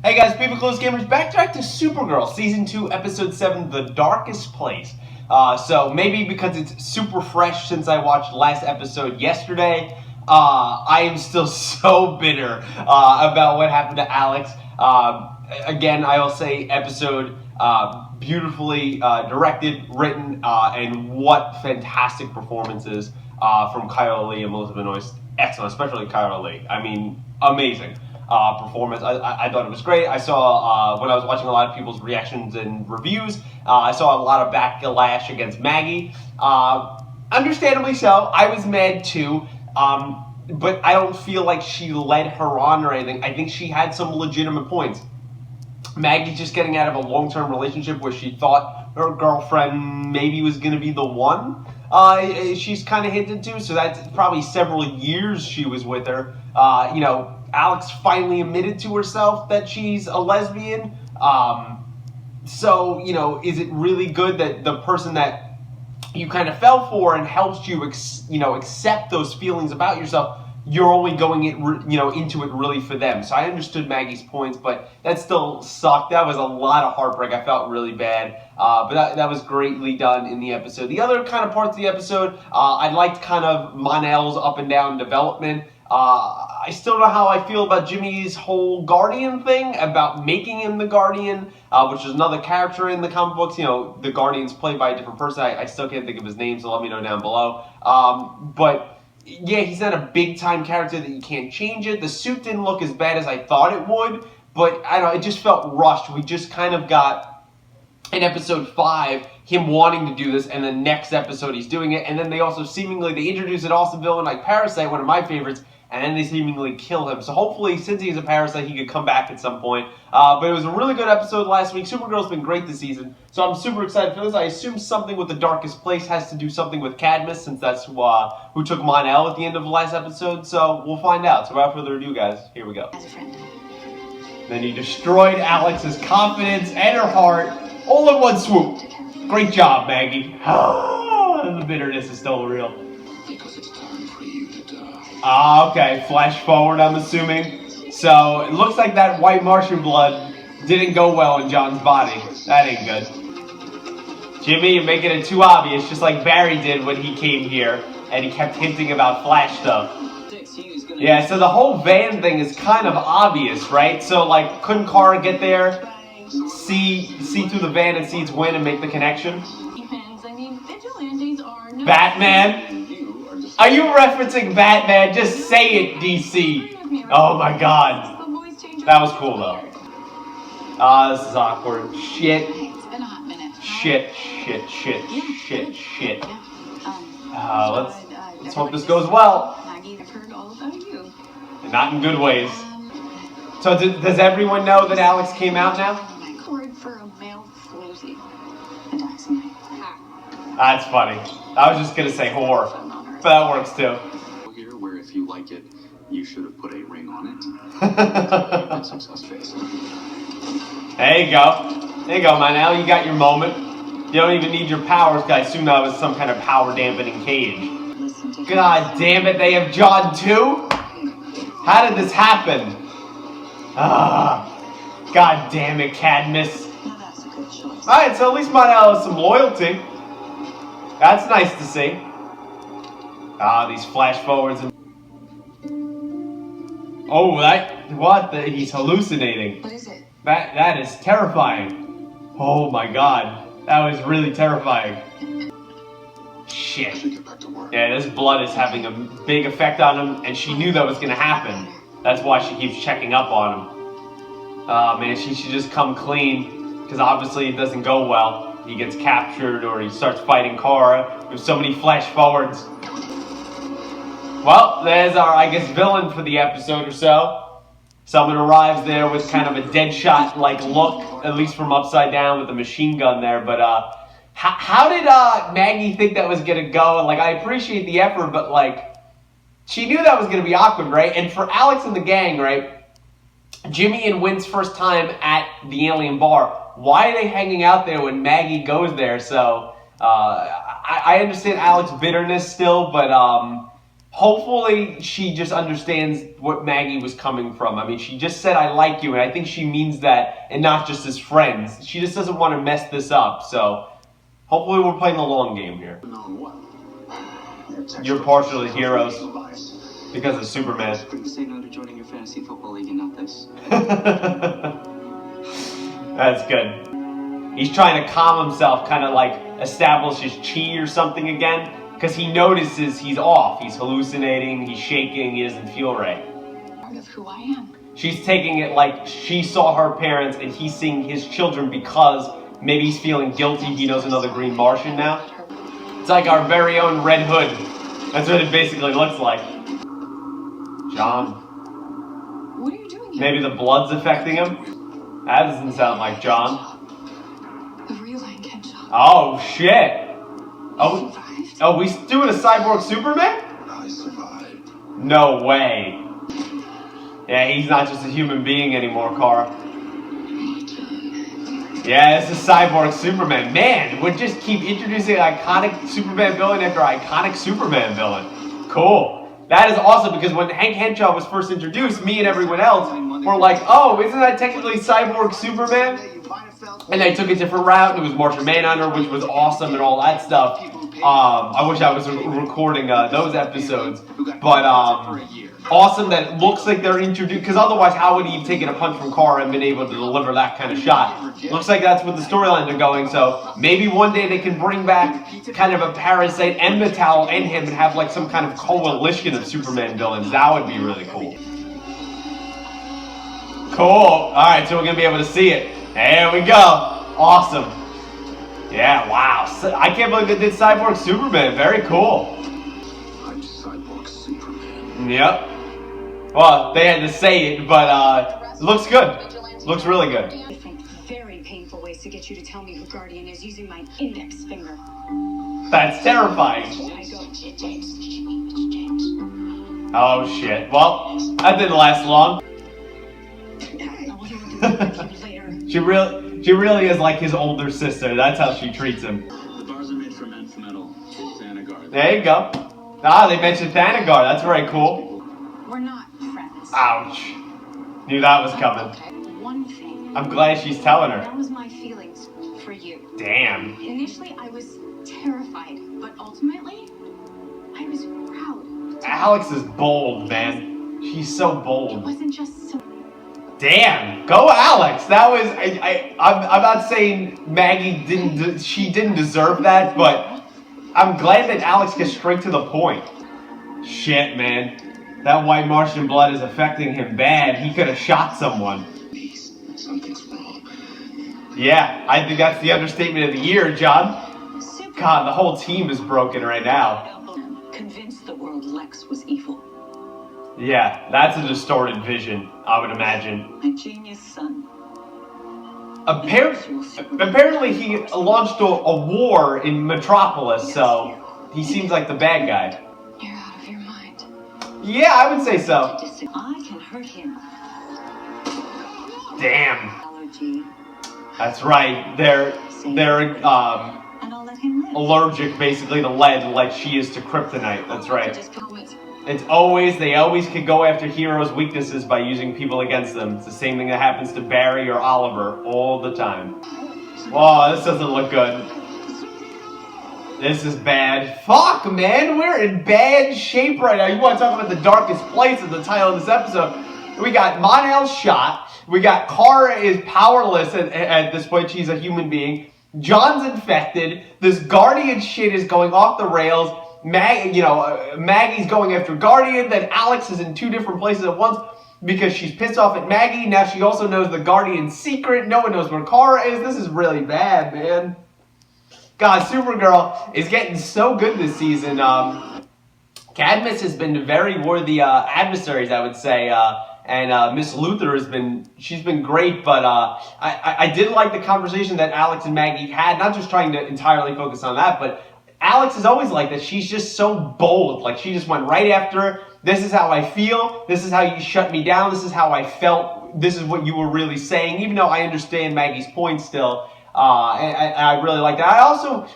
Hey guys, People Close Gamers, backtrack to Supergirl, Season 2, Episode 7, The Darkest Place. So maybe because it's super fresh since I watched last episode yesterday, I am still so bitter about what happened to Alex. Again, I will say episode beautifully directed, written, and what fantastic performances from Kyle Lee and Melissa Benoist. Excellent, especially Kyle Lee. I mean, amazing. Performance. I thought it was great. I saw when I was watching a lot of people's reactions and reviews, I saw a lot of backlash against Maggie. Understandably so. I was mad too, but I don't feel like she led her on or anything. I think she had some legitimate points. Maggie's just getting out of a long-term relationship where she thought her girlfriend maybe was going to be the one. She's kind of hinted to, so that's probably several years she was with her. Alex finally admitted to herself that she's a lesbian. So, is it really good that the person that you kind of fell for and helps you, accept those feelings about yourself, you're only going into it really for them? So I understood Maggie's points, but that still sucked. That was a lot of heartbreak. I felt really bad, but that was greatly done in the episode. The other kind of parts of the episode, I liked kind of Mon-El's up and down development. I still don't know how I feel about Jimmy's whole Guardian thing, about making him the Guardian, which is another character in the comic books. The Guardian's played by a different person. I still can't think of his name, so let me know down below. But yeah, he's not a big-time character that you can't change it. The suit didn't look as bad as I thought it would, but I don't know, it just felt rushed. We just kind of got, in episode 5, him wanting to do this, and the next episode he's doing it, and then they also they introduce an awesome villain like Parasite, one of my favorites, and then they seemingly kill him. So hopefully, since he's a Parasite, he could come back at some point. But it was a really good episode last week. Supergirl's been great this season, so I'm super excited for this. I assume something with The Darkest Place has to do something with Cadmus, since that's who took Mon-El at the end of the last episode. So we'll find out. So without further ado, guys, here we go. As a friend. Then he destroyed Alex's confidence and her heart all in one swoop. Great job, Maggie. The bitterness is still real. Because it's time for you to die. Okay. Flash forward, I'm assuming. So, it looks like that white Martian blood didn't go well in John's body. That ain't good. Jimmy, you're making it too obvious, just like Barry did when he came here, and he kept hinting about Flash stuff. Yeah, so the whole van thing is kind of obvious, right? So, couldn't Kara get there, see through the van and see its win and make the connection? Batman? Are you referencing Batman? Just say it, DC. Oh my god. That was cool, though. This is awkward. Shit. Shit. Let's hope this goes well. Not in good ways. So does everyone know that Alex came out now? That's funny. I was just gonna say whore, but that works too. Here, where if you like it, you should have put a ring on it. There you go. There you go, Mon-El. You got your moment. You don't even need your powers, because I assume that was some kind of power dampening cage. God damn it, they have John too? How did this happen? God damn it, Cadmus. Alright, so at least Mon-El has some loyalty. That's nice to see. These flash forwards. He's hallucinating. What is it? That is terrifying. Oh my god. That was really terrifying. Shit. Yeah, this blood is having a big effect on him, and she knew that was gonna happen. That's why she keeps checking up on him. Oh man, she should just come clean, because obviously it doesn't go well. He gets captured or he starts fighting Kara. There's so many flash forwards. Well, there's our, villain for the episode or so. Someone arrives there with kind of a Deadshot-like look, at least from upside down with a machine gun there. But how did Maggie think that was going to go? I appreciate the effort, but she knew that was going to be awkward, right? And for Alex and the gang, right? Jimmy and Wynn's first time at the alien bar. Why are they hanging out there when Maggie goes there? So, I understand Alex's bitterness still, but hopefully she just understands what Maggie was coming from. I mean, she just said, I like you, and I think she means that, and not just as friends. She just doesn't want to mess this up, so hopefully we're playing the long game here. You're partial to Heroes because of Superman. Couldn't say no to joining your fantasy football league and not this. That's good. He's trying to calm himself, kind of like establish his chi or something again, because he notices he's off. He's hallucinating, he's shaking, he doesn't feel right. Part of who I am. She's taking it like she saw her parents and he's seeing his children because maybe he's feeling guilty he knows another Green Martian now. It's like our very own Red Hood. That's what it basically looks like. John. What are you doing here? Maybe the blood's affecting him? That doesn't sound like John. The real Hank Henshaw. Oh, shit. Oh, Survived? oh, we doing a cyborg Superman? I survived. No way. Yeah, he's not just a human being anymore, Kara. Yeah, this is Cyborg Superman. Man, we'll just keep introducing iconic Superman villain after iconic Superman villain. Cool. That is awesome because when Hank Henshaw was first introduced, me and everyone else were like, oh, isn't that technically Cyborg Superman? And they took a different route. It was Martian Manhunter, which was awesome and all that stuff. I wish I was recording those episodes. But awesome that it looks like they're introduced, because otherwise how would he have taken a punch from Kara and been able to deliver that kind of shot? Looks like that's what the storylines are going, so maybe one day they can bring back kind of a Parasite and Metal and him and have like some kind of coalition of Superman villains. That would be really cool. Cool. Alright, so we're going to be able to see it. There we go. Awesome. Yeah, wow. I can't believe they did Cyborg Superman. Very cool. I'm Cyborg Superman. Yep. Well, they had to say it, but it looks good. Looks really good. Different, very painful ways to get you to tell me who Guardian is using my index finger. That's terrifying. I go, Oh shit. Well, that didn't last long. I want to do that with you later. She really is like his older sister. That's how she treats him. The bars are made from metal. Thanagar. There you go. Ah, they mentioned Thanagar. That's very cool. We're not friends. Ouch. Knew that was coming. Okay, one thing. I'm glad she's telling her. That was my feelings for you. Damn. Initially, I was terrified, but ultimately, I was proud. Alex is bold, man. She's so It bold. wasn't just some. Damn, go Alex! That was I'm not saying Maggie didn't deserve that, but I'm glad that Alex gets straight to the point. Shit, man, that white Martian blood is affecting him bad. He could have shot someone. Something's wrong. Yeah, I think that's the understatement of the year, John. God, the whole team is broken right now. Convinced the world Lex was evil. Yeah, that's a distorted vision, I would imagine. My genius son. Apparently he launched a war in Metropolis, so he seems like the bad guy. You're out of your mind. Yeah, I would say so. I can hurt him. Damn. Allergy. That's right. They're And I'll let him live. allergic basically to lead like she is to kryptonite. That's right. Just go it. They always could go after heroes' weaknesses by using people against them. It's the same thing that happens to Barry or Oliver all the time. Whoa, this doesn't look good. This is bad. Fuck, man, we're in bad shape right now. You want to talk about the darkest place in the title of this episode? We got Mon-El shot. We got Kara is powerless at this point. She's a human being. John's infected. This Guardian shit is going off the rails. Maggie's going after Guardian. Then Alex is in two different places at once because she's pissed off at Maggie. Now she also knows the Guardian's secret. No one knows where Kara is. This is really bad, man. God, Supergirl is getting so good this season. Cadmus has been very worthy adversaries, I would say. And Miss Luthor she's been great, but I did like the conversation that Alex and Maggie had, not just trying to entirely focus on that, but Alex is always like that. She's just so bold. Like, she just went right after her. This is how I feel. This is how you shut me down. This is how I felt. This is what you were really saying. Even though I understand Maggie's point still, And I really like that.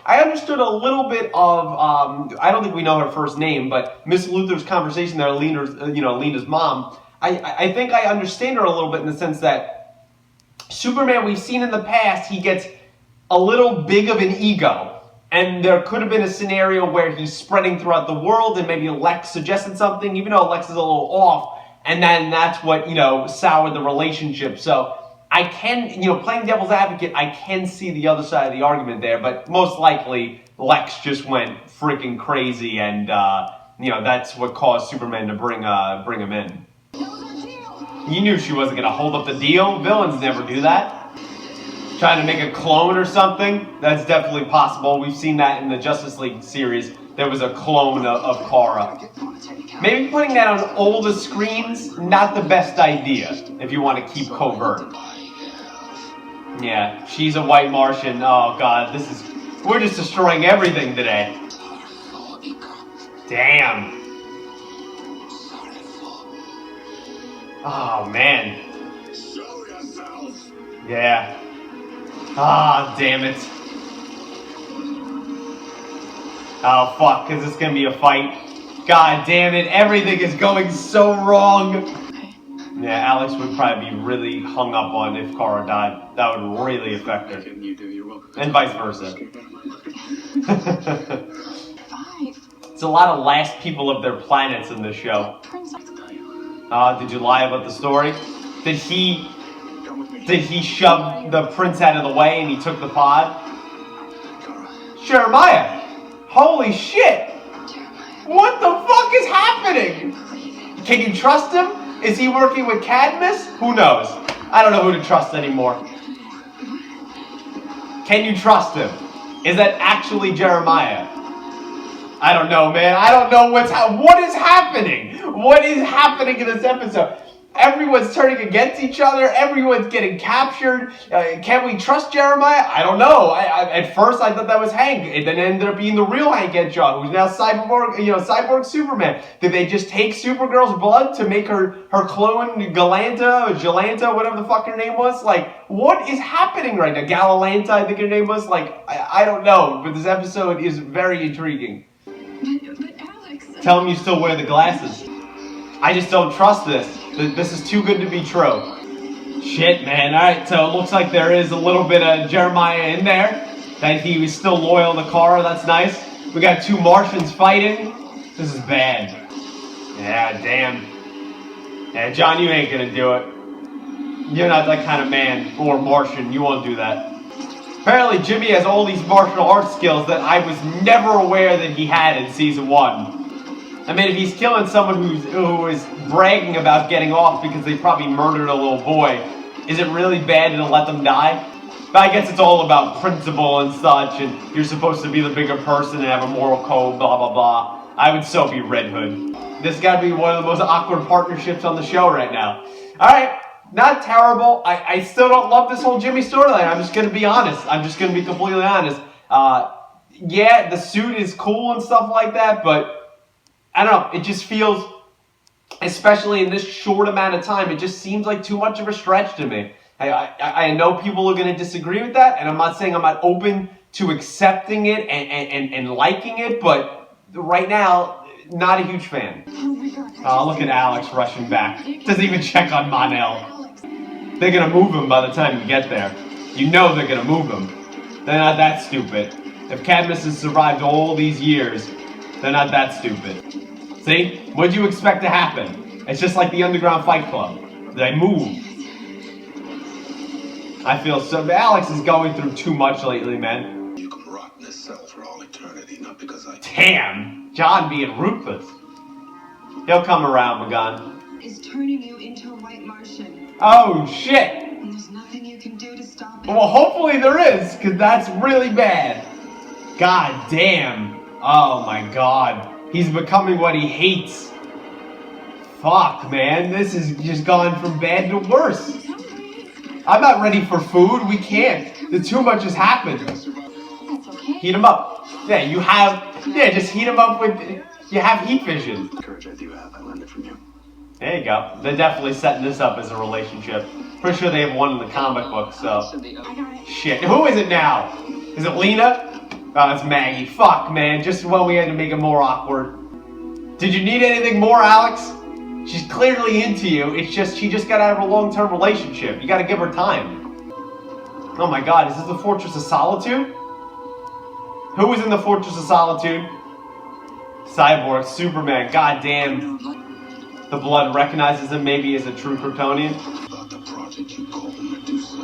I understood a little bit of, I don't think we know her first name, but Miss Luther's conversation there, Lena's mom. I think I understand her a little bit in the sense that Superman, we've seen in the past, he gets a little big of an ego. And there could have been a scenario where he's spreading throughout the world and maybe Lex suggested something, even though Lex is a little off. And then that's what, soured the relationship. So I can, playing devil's advocate, I can see the other side of the argument there. But most likely, Lex just went freaking crazy. And, that's what caused Superman to bring him in. You knew she wasn't going to hold up the deal. Villains never do that. Trying to make a clone or something, that's definitely possible. We've seen that in the Justice League series. There was a clone of Kara. Maybe putting that on older screens, not the best idea if you want to keep covert. Yeah, she's a white Martian. Oh god, we're just destroying everything today. Damn. Oh man. Yeah. Ah, damn it. Oh, fuck, because it's going to be a fight. God damn it, everything is going so wrong. Yeah, Alex would probably be really hung up on if Kara died. That would really affect her. And vice versa. It's a lot of last people of their planets in this show. Did you lie about the story? Did he shove the prince out of the way and he took the pod? Jeremiah! Holy shit! What the fuck is happening? Can you trust him? Is he working with Cadmus? Who knows? I don't know who to trust anymore. Can you trust him? Is that actually Jeremiah? I don't know, man. I don't know what is happening? What is happening in this episode? Everyone's turning against each other. Everyone's getting captured. Can we trust Jeremiah? I don't know. At first, I thought that was Hank. It then ended up being the real Hank Henshaw, who's now Cyborg Superman. Did they just take Supergirl's blood to make her clone Galanta or Jalanta, whatever the fuck her name was? Like, what is happening right now? Galalanta, I think her name was. Like, I don't know. But this episode is very intriguing. But Alex... Tell him you still wear the glasses. I just don't trust this. This is too good to be true. Shit, man. Alright, so it looks like there is a little bit of Jeremiah in there. That he was still loyal to Kara. That's nice. We got two Martians fighting. This is bad. Yeah, damn. Yeah, John, you ain't gonna do it. You're not that kind of man or Martian. You won't do that. Apparently, Jimmy has all these martial arts skills that I was never aware that he had in Season 1. I mean, if he's killing someone who is bragging about getting off because they probably murdered a little boy, is it really bad to let them die? But I guess it's all about principle and such, and you're supposed to be the bigger person and have a moral code, blah, blah, blah. I would so be Red Hood. This has got to be one of the most awkward partnerships on the show right now. Alright, not terrible. I still don't love this whole Jimmy storyline. I'm just going to be honest. I'm just going to be completely honest. Yeah, the suit is cool and stuff like that, but I don't know, it just feels, especially in this short amount of time, it just seems like too much of a stretch to me. I know people are going to disagree with that, and I'm not saying I'm not open to accepting it and liking it, but right now, not a huge fan. Oh, look at Alex rushing back. Doesn't even check on Mon-El. They're going to move him by the time you get there. You know they're going to move him. They're not that stupid. If Cadmus has survived all these years, they're not that stupid. See? What'd you expect to happen? It's just like the Underground Fight Club. They move. I feel so... Alex is going through too much lately, man. You can rot in this cell for all eternity, not because I... Damn! John being ruthless. He'll come around, Magan. Is turning you into a white Martian. Oh, shit! And there's nothing you can do to stop it. Well, hopefully there is, because that's really bad. God damn. Oh, my God. He's becoming what he hates. Fuck, man. This is just gone from bad to worse. I'm not ready for food. We can't. Too much has happened. That's okay. Heat him up. Yeah, you have... Yeah, just heat him up with... You have heat vision. The courage I do have, I learned it from you. There you go. They're definitely setting this up as a relationship. Pretty sure they have one in the comic book, so. I got it. Shit. Who is it now? Is it Lena? Oh, it's Maggie. Fuck, man. Just when we had to make it more awkward. Did you need anything more, Alex? She's clearly into you. It's just she just got out of a long-term relationship. You gotta give her time. Oh my god, is this the Fortress of Solitude? Who was in the Fortress of Solitude? Cyborg, Superman, goddamn. The blood recognizes him maybe as a true Kryptonian. About the project you call Medusa.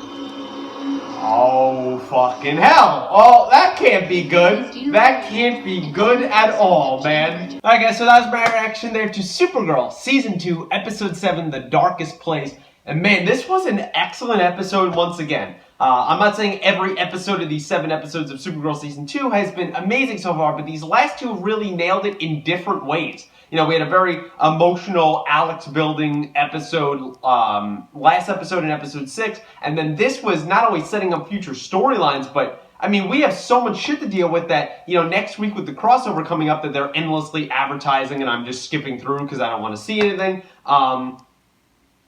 Oh, fucking hell. Oh, that can't be good. That can't be good at all, man. Alright guys, so that was my reaction there to Supergirl, Season 2, Episode 7, The Darkest Place. And man, this was an excellent episode once again. I'm not saying every episode of these 7 episodes of Supergirl Season 2 has been amazing so far, but these last 2 really nailed it in different ways. You know, we had a very emotional Alex building episode, last episode in episode 6, and then this was not only setting up future storylines, but, I mean, we have so much shit to deal with that, you know, next week with the crossover coming up that they're endlessly advertising, and I'm just skipping through because I don't want to see anything.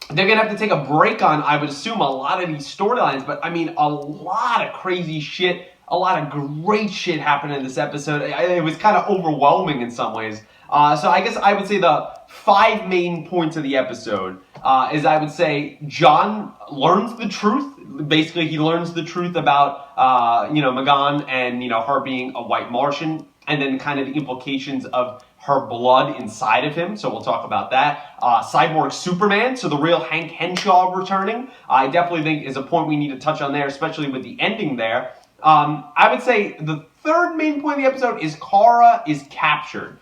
They're going to have to take a break on, I would assume, a lot of these storylines, but, I mean, a lot of crazy shit, a lot of great shit happened in this episode. It was kind of overwhelming in some ways. So I guess I would say the 5 main points of the episode is I would say John learns the truth. Basically, he learns the truth about, you know, M'gann and, you know, her being a white Martian, and then kind of the implications of her blood inside of him, so we'll talk about that. Cyborg Superman, so the real Hank Henshaw returning, I definitely think is a point we need to touch on there, especially with the ending there. I would say the third main point of the episode is Kara is captured.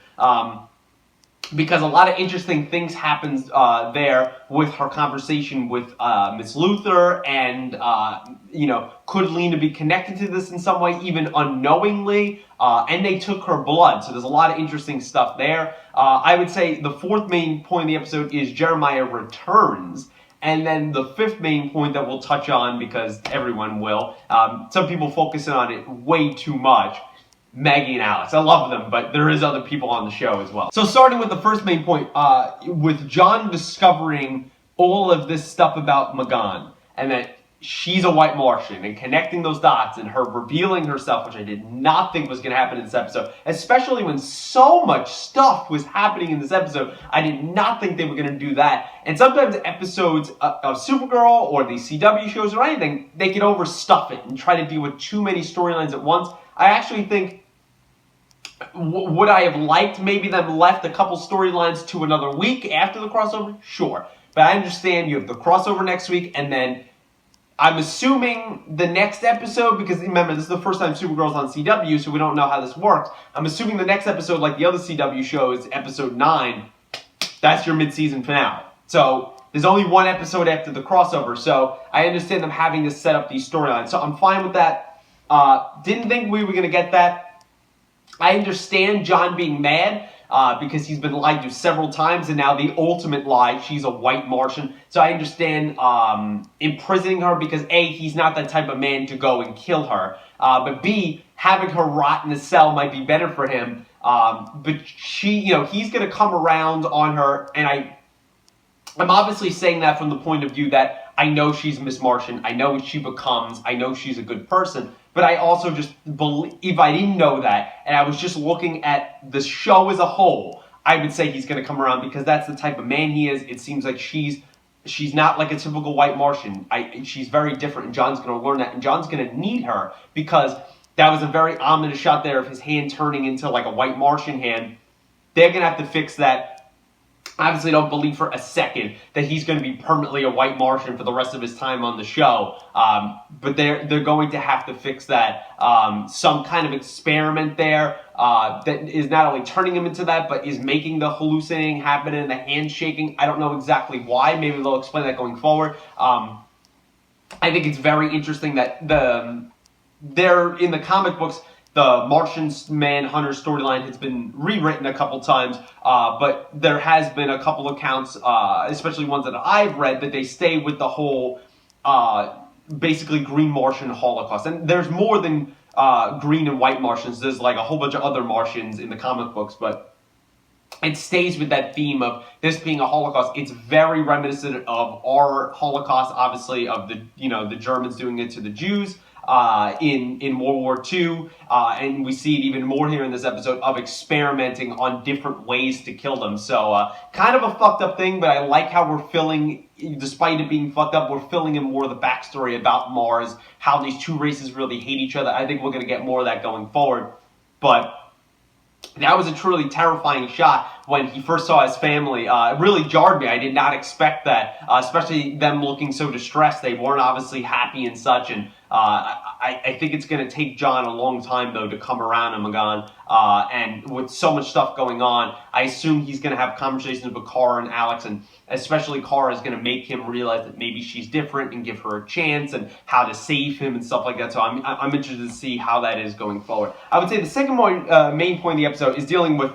Because a lot of interesting things happens there with her conversation with Miss Luthor, and you know, could Lena be connected to this in some way, even unknowingly? And they took her blood, so there's a lot of interesting stuff there. I would say the fourth main point of the episode is Jeremiah returns. And then the fifth main point that we'll touch on, because everyone will, some people focusing on it way too much, Maggie and Alex. I love them, but there is other people on the show as well. So starting with the first main point, with John discovering all of this stuff about M'gann, and that she's a white Martian, and connecting those dots, and her revealing herself, which I did not think was going to happen in this episode, especially when so much stuff was happening in this episode. I did not think they were going to do that. And sometimes episodes of Supergirl or these CW shows or anything, they can overstuff it and try to deal with too many storylines at once. I actually think, would I have liked maybe them left a couple storylines to another week after the crossover? Sure. But I understand you have the crossover next week, and then I'm assuming the next episode, because remember, this is the first time Supergirl's on CW, so we don't know how this works. I'm assuming the next episode, like the other CW show, is episode 9. That's your mid-season finale. So there's only one episode after the crossover, so I understand them having to set up these storylines. So I'm fine with that. Didn't think we were going to get that. I understand John being mad because he's been lied to several times, and now the ultimate lie, she's a white Martian. So I understand imprisoning her because A, he's not that type of man to go and kill her. But B, having her rot in a cell might be better for him. But she, you know, he's going to come around on her, and I'm obviously saying that from the point of view that I know she's Miss Martian, I know what she becomes, I know she's a good person, but I also just believe, if I didn't know that, and I was just looking at the show as a whole, I would say he's going to come around because that's the type of man he is. It seems like she's not like a typical white Martian. She's very different, and John's going to learn that, and John's going to need her because that was a very ominous shot there of his hand turning into like a white Martian hand. They're going to have to fix that. I obviously don't believe for a second that he's going to be permanently a white Martian for the rest of his time on the show. But they're going to have to fix that. Some kind of experiment there that is not only turning him into that, but is making the hallucinating happen and the handshaking. I don't know exactly why. Maybe they'll explain that going forward. I think it's very interesting that they're in the comic books. The Martian Manhunter storyline has been rewritten a couple times, but there has been a couple accounts, especially ones that I've read, that they stay with the whole, basically Green Martian Holocaust. And there's more than green and white Martians. There's like a whole bunch of other Martians in the comic books, but it stays with that theme of this being a Holocaust. It's very reminiscent of our Holocaust, obviously, of the the Germans doing it to the Jews in World War II, and we see it even more here in this episode of experimenting on different ways to kill them. So kind of a fucked up thing, but I like how we're filling, despite it being fucked up, we're filling in more of the backstory about Mars, how these two races really hate each other. I think we're going to get more of that going forward, but that was a truly terrifying shot when he first saw his family. It really jarred me. I did not expect that, especially them looking so distressed. They weren't obviously happy and such, and I think it's going to take John a long time, though, to come around him again. And with so much stuff going on, I assume he's going to have conversations with Kara and Alex, and especially Kara is going to make him realize that maybe she's different and give her a chance and how to save him and stuff like that. So I'm interested to see how that is going forward. I would say the second main point of the episode is dealing with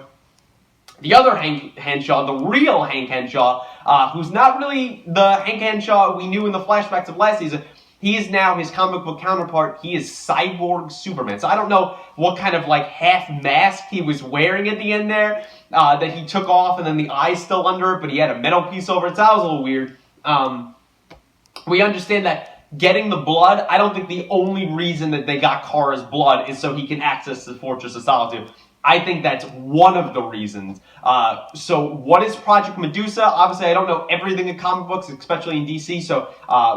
the other Hank Henshaw, the real Hank Henshaw, who's not really the Hank Henshaw we knew in the flashbacks of last season. He is now his comic book counterpart. He is Cyborg Superman. So I don't know what kind of like half mask he was wearing at the end there that he took off, and then the eye's still under it, but he had a metal piece over it. So that was a little weird. We understand that getting the blood, I don't think the only reason that they got Kara's blood is so he can access the Fortress of Solitude. I think that's one of the reasons. So what is Project Medusa? Obviously, I don't know everything in comic books, especially in DC. So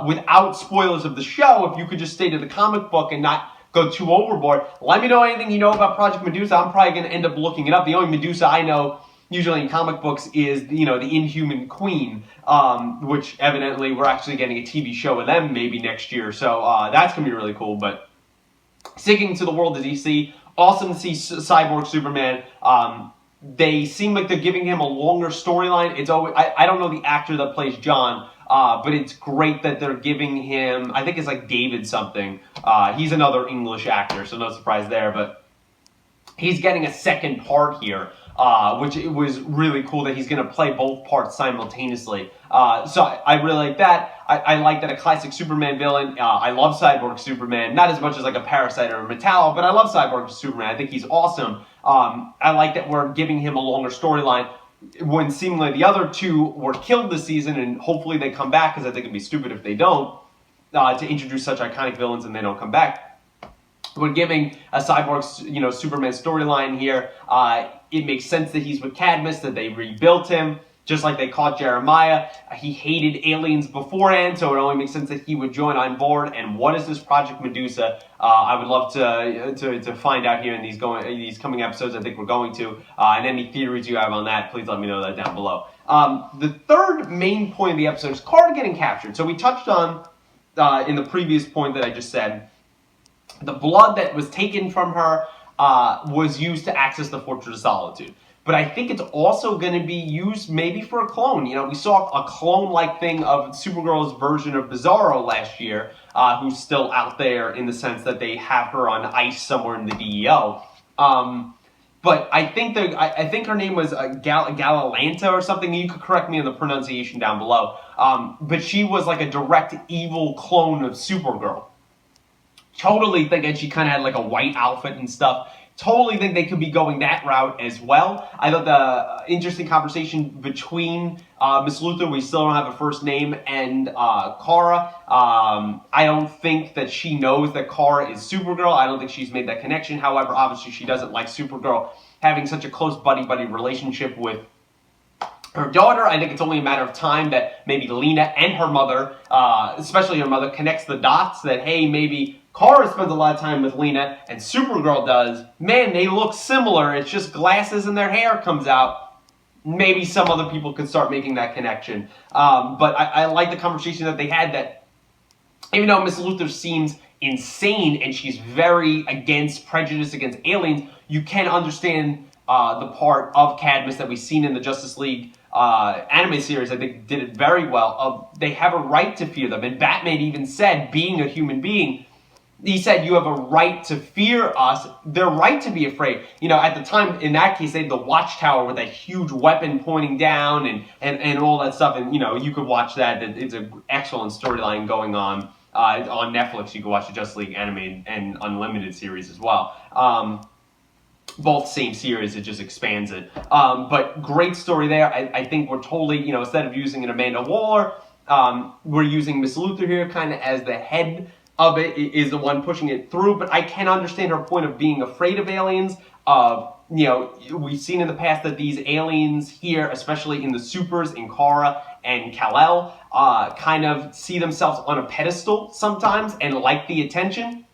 without spoilers of the show, if you could just stay to the comic book and not go too overboard, let me know anything you know about Project Medusa. I'm probably going to end up looking it up. The only Medusa I know, usually in comic books, is the Inhuman Queen, which evidently we're actually getting a TV show with them maybe next year. So that's going to be really cool. But sticking to the world of DC, awesome to see Cyborg Superman. They seem like they're giving him a longer storyline. It's always I don't know the actor that plays John, but it's great that they're giving him, I think it's like David something. He's another English actor, so no surprise there. But he's getting a second part here, which it was really cool that he's going to play both parts simultaneously. So I really like that. I like that a classic Superman villain. I love Cyborg Superman, not as much as like a Parasite or a Metallo, but I love Cyborg Superman. I think he's awesome. I like that we're giving him a longer storyline when seemingly the other two were killed this season, and hopefully they come back, because I think it'd be stupid if they don't, to introduce such iconic villains and they don't come back. We're giving a Cyborg, Superman storyline here. It makes sense that he's with Cadmus, that they rebuilt him, just like they caught Jeremiah. He hated aliens beforehand, so it only makes sense that he would join on board. And what is this Project Medusa? I would love to find out here in these coming episodes. I think we're going to. And any theories you have on that, please let me know that down below. The third main point of the episode is Kara getting captured. So we touched on, in the previous point that I just said, the blood that was taken from her was used to access the Fortress of Solitude. But I think it's also going to be used maybe for a clone. We saw a clone-like thing of Supergirl's version of Bizarro last year, who's still out there in the sense that they have her on ice somewhere in the DEO. But I think her name was Galalanta or something. You could correct me on the pronunciation down below. But she was like a direct evil clone of Supergirl. Totally think that she kind of had like a white outfit and stuff. Totally think they could be going that route as well. I thought the interesting conversation between Miss Luthor, we still don't have a first name, and Kara. I don't think that she knows that Kara is Supergirl. I don't think she's made that connection. However, obviously she doesn't like Supergirl having such a close buddy-buddy relationship with her daughter. I think it's only a matter of time that maybe Lena and her mother, especially her mother, connects the dots that, hey, maybe Kara spends a lot of time with Lena, and Supergirl does. Man, they look similar. It's just glasses and their hair comes out. Maybe some other people could start making that connection. But I like the conversation that they had, that even though Miss Luthor seems insane and she's very against prejudice against aliens, you can understand the part of Cadmus that we've seen in the Justice League anime series. I think did it very well. They have a right to fear them. And Batman even said, being a human being, he said, you have a right to fear us. Their right to be afraid. At the time, in that case, they had the Watchtower with that huge weapon pointing down and all that stuff. And, you could watch that. It's an excellent storyline going on Netflix. You can watch the Justice League anime and Unlimited series as well. both same series, it just expands it. But great story there. I think we're totally, instead of using an Amanda Waller, we're using Miss Luther here kind of as the head of it, is the one pushing it through. But I can understand her point of being afraid of aliens. We've seen in the past that these aliens here, especially in the supers, in Kara and Kal-El, kind of see themselves on a pedestal sometimes and like the attention.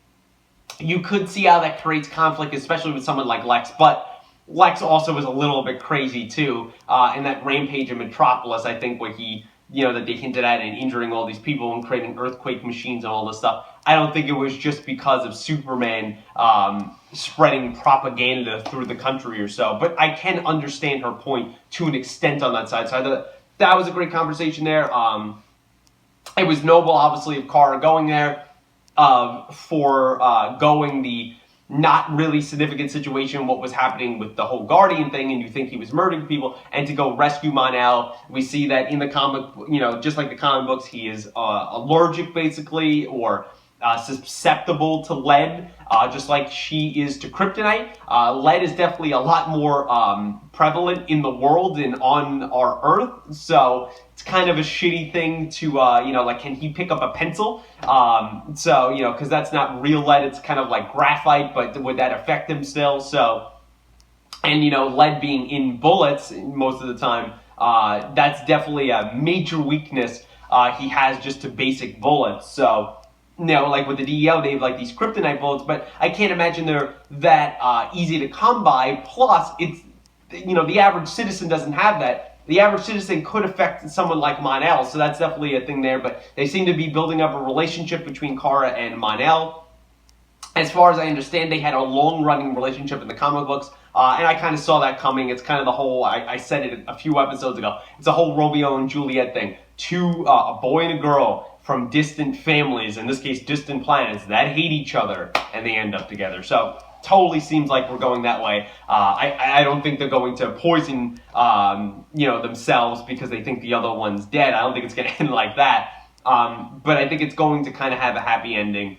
You could see how that creates conflict, especially with someone like Lex, but Lex also was a little bit crazy too, in that rampage in Metropolis, I think, where he, that they hinted at, and injuring all these people and creating earthquake machines and all this stuff. I don't think it was just because of Superman spreading propaganda through the country or so, but I can understand her point to an extent on that side. So I thought that was a great conversation there. It was noble, obviously, of Kara going there, for going the not really significant situation, what was happening with the whole Guardian thing, and you think he was murdering people, and to go rescue Mon-El. We see that in the comic, just like the comic books, he is allergic, basically, or susceptible to lead, just like she is to kryptonite. Lead is definitely a lot more prevalent in the world and on our Earth, so it's kind of a shitty thing to, like, can he pick up a pencil? Because that's not real lead, it's kind of like graphite, but would that affect him still? So, and, lead being in bullets most of the time, that's definitely a major weakness he has just to basic bullets. So, like with the DEO, they have like these kryptonite bullets, but I can't imagine they're that easy to come by. Plus, it's, the average citizen doesn't have that. The average citizen could affect someone like Mon-El, so that's definitely a thing there. But they seem to be building up a relationship between Kara and Mon-El. As far as I understand, they had a long-running relationship in the comic books, and I kind of saw that coming. It's kind of the whole, I said it a few episodes ago, it's a whole Romeo and Juliet thing. A boy and a girl from distant families, in this case distant planets, that hate each other, and they end up together. So totally seems like we're going that way. I don't think they're going to poison themselves because they think the other one's dead. I don't think it's going to end like that. But I think it's going to kind of have a happy ending.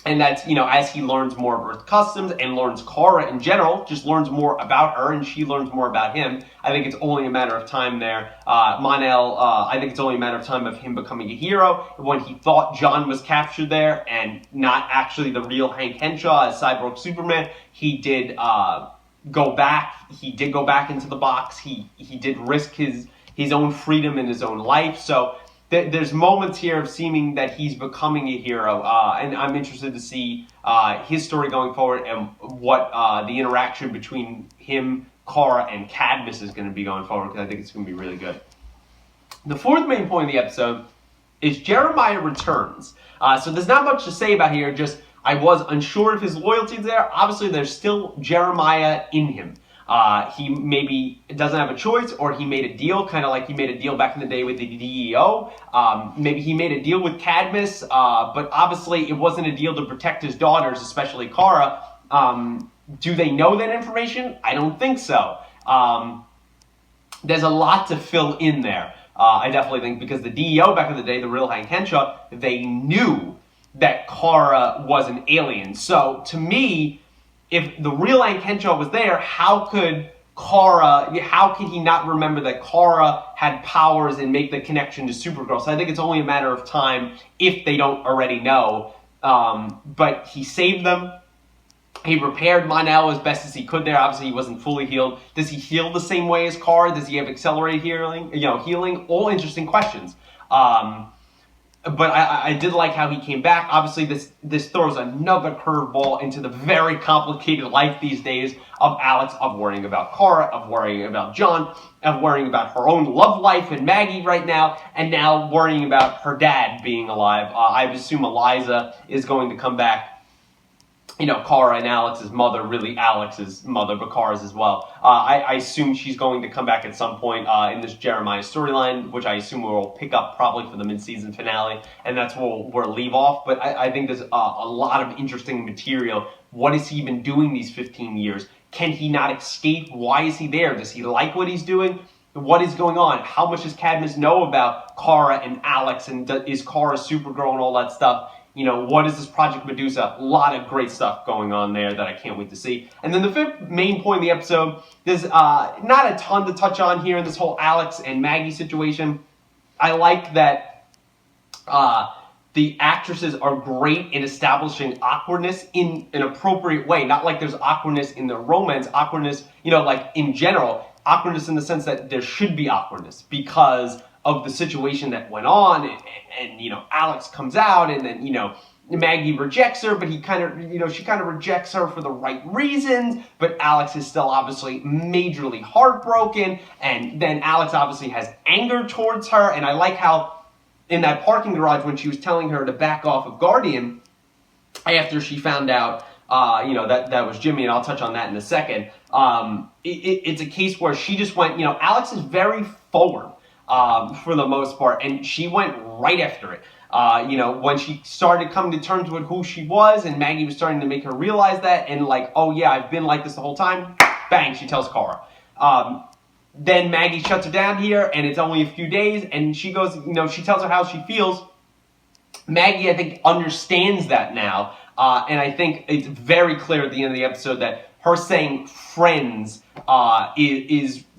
And that's, as he learns more of Earth customs and learns Kara in general, just learns more about her and she learns more about him, I think it's only a matter of time there. Mon-El, I think it's only a matter of time of him becoming a hero. When he thought John was captured there and not actually the real Hank Henshaw as Cyborg Superman, he did go back. He did go back into the box. He did risk his own freedom and his own life. So there's moments here of seeming that he's becoming a hero, and I'm interested to see his story going forward and what the interaction between him, Kara, and Cadmus is going to be going forward, because I think it's going to be really good. The fourth main point of the episode is Jeremiah returns. So there's not much to say about here, just I was unsure if his loyalty is there. Obviously, there's still Jeremiah in him. He maybe doesn't have a choice, or he made a deal, kind of like he made a deal back in the day with the DEO. Maybe he made a deal with Cadmus, but obviously it wasn't a deal to protect his daughters, especially Kara. Do they know that information? I don't think so. There's a lot to fill in there, I definitely think, because the DEO back in the day, the real Hank Henshaw, they knew that Kara was an alien. So to me, if the real Hank Henshaw was there, how could he not remember that Kara had powers and make the connection to Supergirl? So I think it's only a matter of time if they don't already know. But he saved them. He repaired Mon-El as best as he could there. Obviously, he wasn't fully healed. Does he heal the same way as Kara? Does he have accelerated healing? All interesting questions. But I did like how he came back. Obviously, this throws another curveball into the very complicated life these days of Alex, of worrying about Kara, of worrying about John, of worrying about her own love life and Maggie right now, and now worrying about her dad being alive. I assume Eliza is going to come back. Kara and Alex's mother, really Alex's mother, but Kara's as well. I assume she's going to come back at some point in this Jeremiah storyline, which I assume we'll pick up probably for the mid-season finale, and that's where we'll leave off. But I think there's a lot of interesting material. What has he been doing these 15 years? Can he not escape? Why is he there? Does he like what he's doing? What is going on? How much does Cadmus know about Kara and Alex, and is Kara Supergirl and all that stuff? what is this Project Medusa? A lot of great stuff going on there that I can't wait to see. And then the fifth main point of the episode, there's not a ton to touch on here in this whole Alex and Maggie situation. I like that the actresses are great in establishing awkwardness in an appropriate way. Not like there's awkwardness in the romance, awkwardness, like in general, awkwardness in the sense that there should be awkwardness because of the situation that went on, and Alex comes out, and then Maggie rejects her, but she kind of rejects her for the right reasons, but Alex is still obviously majorly heartbroken, and then Alex obviously has anger towards her, and I like how in that parking garage when she was telling her to back off of Guardian after she found out that was Jimmy, and I'll touch on that in a second. It's a case where she just went, Alex is very forward for the most part, and she went right after it. When she started coming to terms with who she was, and Maggie was starting to make her realize that, and like, oh yeah, I've been like this the whole time, bang, she tells Cara. Then Maggie shuts her down here, and it's only a few days, and she goes, she tells her how she feels. Maggie, I think, understands that now, and I think it's very clear at the end of the episode that her saying friends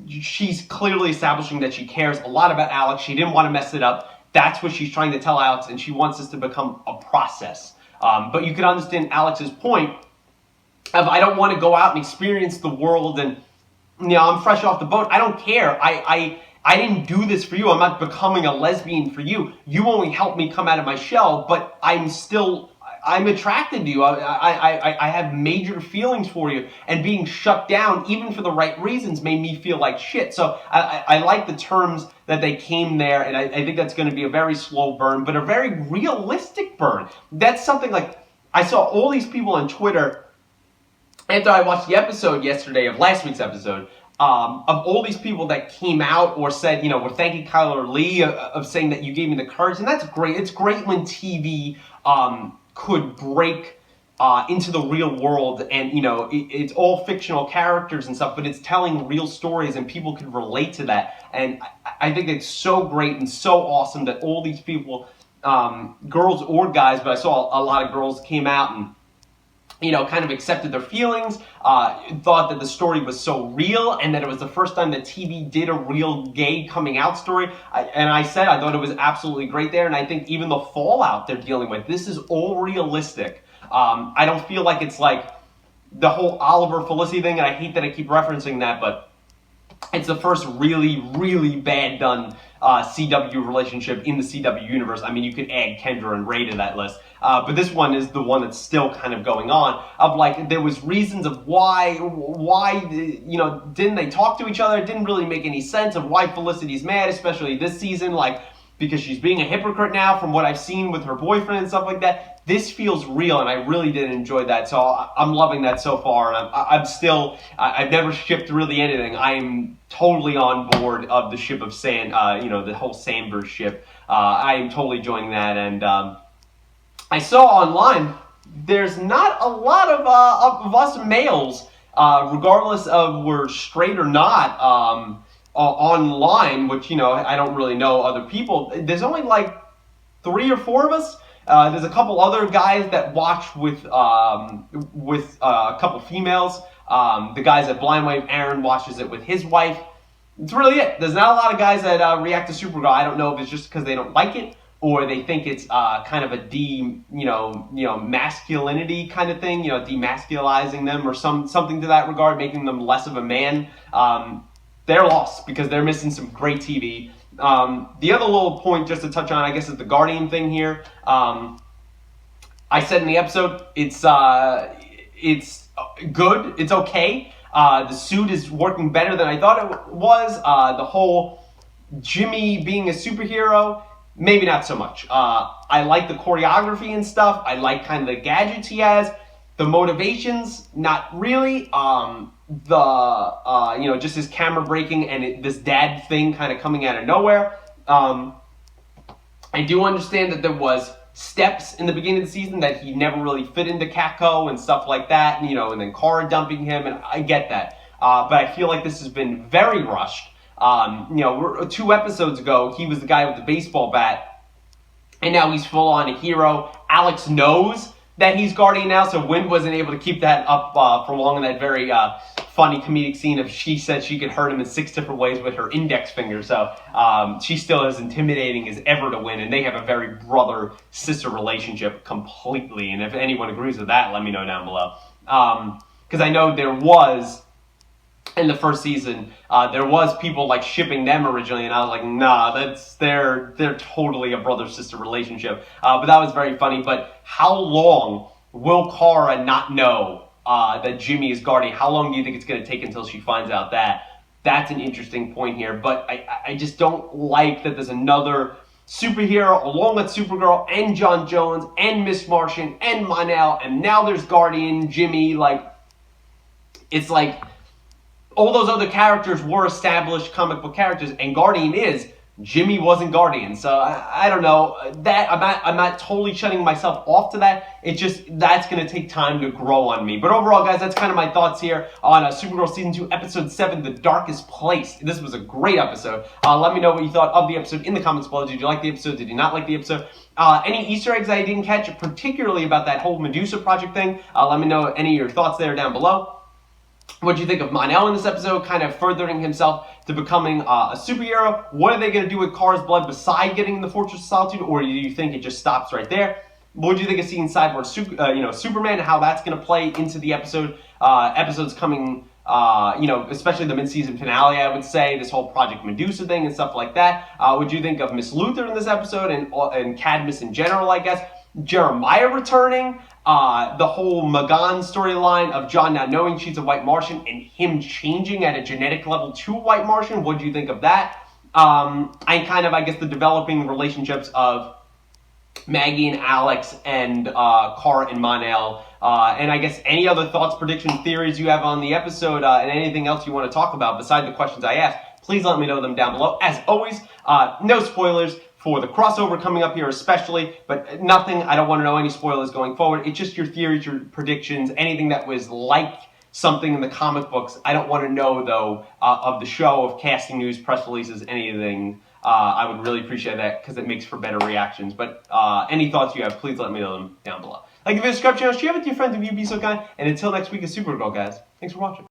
she's clearly establishing that she cares a lot about Alex. She didn't want to mess it up. That's what she's trying to tell Alex, and she wants this to become a process. But you can understand Alex's point of, I don't want to go out and experience the world, and I'm fresh off the boat. I don't care. I didn't do this for you. I'm not becoming a lesbian for you. You only helped me come out of my shell, but I'm attracted to you. I have major feelings for you, and being shut down, even for the right reasons, made me feel like shit. So I like the terms that they came there, and I think that's going to be a very slow burn, but a very realistic burn. That's something like, I saw all these people on Twitter after I watched the episode yesterday of last week's episode, of all these people that came out or said, we're thanking Kyler Lee of saying that you gave me the courage, and that's great. It's great when TV could break into the real world, and it's all fictional characters and stuff, but it's telling real stories, and people can relate to that. And I think it's so great and so awesome that all these people, girls or guys, but I saw a lot of girls came out and kind of accepted their feelings, thought that the story was so real, and that it was the first time that TV did a real gay coming out story. I thought it was absolutely great there, and I think even the fallout they're dealing with, this is all realistic. I don't feel like it's like the whole Oliver Felicity thing, and I hate that I keep referencing that, but it's the first really, really bad done CW relationship in the CW universe. I mean, you could add Kendra and Ray to that list. But this one is the one that's still kind of going on, of like, there was reasons of why, didn't they talk to each other? It didn't really make any sense of why Felicity's mad, especially this season, like, because she's being a hypocrite now from what I've seen with her boyfriend and stuff like that. This feels real, and I really did enjoy that, so I'm loving that so far, and I've never shipped really anything. I am totally on board of the ship of Sand, the whole Sandberg ship. I am totally joining that, and I saw online, there's not a lot of us males, regardless of we're straight or not, online, which, I don't really know other people. There's only like 3 or 4 of us. There's a couple other guys that watch with a couple females. The guys at Blind Wave, Aaron watches it with his wife. It's really it. There's not a lot of guys that react to Supergirl. I don't know if it's just because they don't like it, or they think it's kind of a masculinity kind of thing, demasculizing them or something to that regard, making them less of a man. They're lost because they're missing some great TV. The other little point just to touch on, I guess, is the Guardian thing here. I said in the episode, it's good, it's okay. The suit is working better than I thought it was. The whole Jimmy being a superhero, maybe not so much. I like the choreography and stuff. I like kind of the gadgets he has. The motivations, not really. Just his camera breaking and this dad thing kind of coming out of nowhere. I do understand that there was steps in the beginning of the season that he never really fit into Catco and stuff like that, and then Cara dumping him, and I get that. But I feel like this has been very rushed. 2 episodes ago, he was the guy with the baseball bat, and now he's full on a hero, Alex knows that he's Guardian now, so Wind wasn't able to keep that up for long in that very funny comedic scene of she said she could hurt him in 6 different ways with her index finger. So she's still as intimidating as ever to Win, and they have a very brother-sister relationship completely. And if anyone agrees with that, let me know down below. Because I know there was, in the first season, there was people like shipping them originally, and I was like, nah, they're totally a brother-sister relationship. But that was very funny. But how long will Kara not know that Jimmy is Guardian? How long do you think it's going to take until she finds out that? That's an interesting point here. But I just don't like that there's another superhero along with Supergirl and John Jones and Miss Martian and Mon-El, and now there's Guardian Jimmy. Like, it's like all those other characters were established comic book characters, and Guardian is. Jimmy wasn't Guardian, so I don't know. That I'm not totally shutting myself off to that. It's just that's going to take time to grow on me. But overall, guys, that's kind of my thoughts here on Supergirl Season 2, Episode 7, The Darkest Place. This was a great episode. Let me know what you thought of the episode in the comments below. Did you like the episode? Did you not like the episode? Any Easter eggs I didn't catch, particularly about that whole Medusa project thing? Let me know any of your thoughts there down below. What do you think of Mon-El in this episode, kind of furthering himself to becoming a superhero? What are they going to do with Kara's blood beside getting the Fortress of Solitude, or do you think it just stops right there? What do you think of seeing Cyborg, Superman, and how that's going to play into the episodes coming, especially the mid-season finale, I would say, this whole Project Medusa thing and stuff like that? What do you think of Miss Luthor in this episode and Cadmus in general, I guess? Jeremiah returning, the whole Magan storyline of John now knowing she's a White Martian and him changing at a genetic level to a White Martian. What do you think of that? And kind of, I guess, the developing relationships of Maggie and Alex and Kara and Mon-El. And I guess any other thoughts, predictions, theories you have on the episode and anything else you want to talk about besides the questions I asked, please let me know them down below. As always, no spoilers for the crossover coming up here especially, but nothing, I don't want to know any spoilers going forward. It's just your theories, your predictions, anything that was like something in the comic books. I don't want to know, though, of the show, of casting news, press releases, anything. I would really appreciate that because it makes for better reactions. But any thoughts you have, please let me know them down below. Like the video, subscribe channel, share with your friends if you'd be so kind. And until next week is Supergirl, guys. Thanks for watching.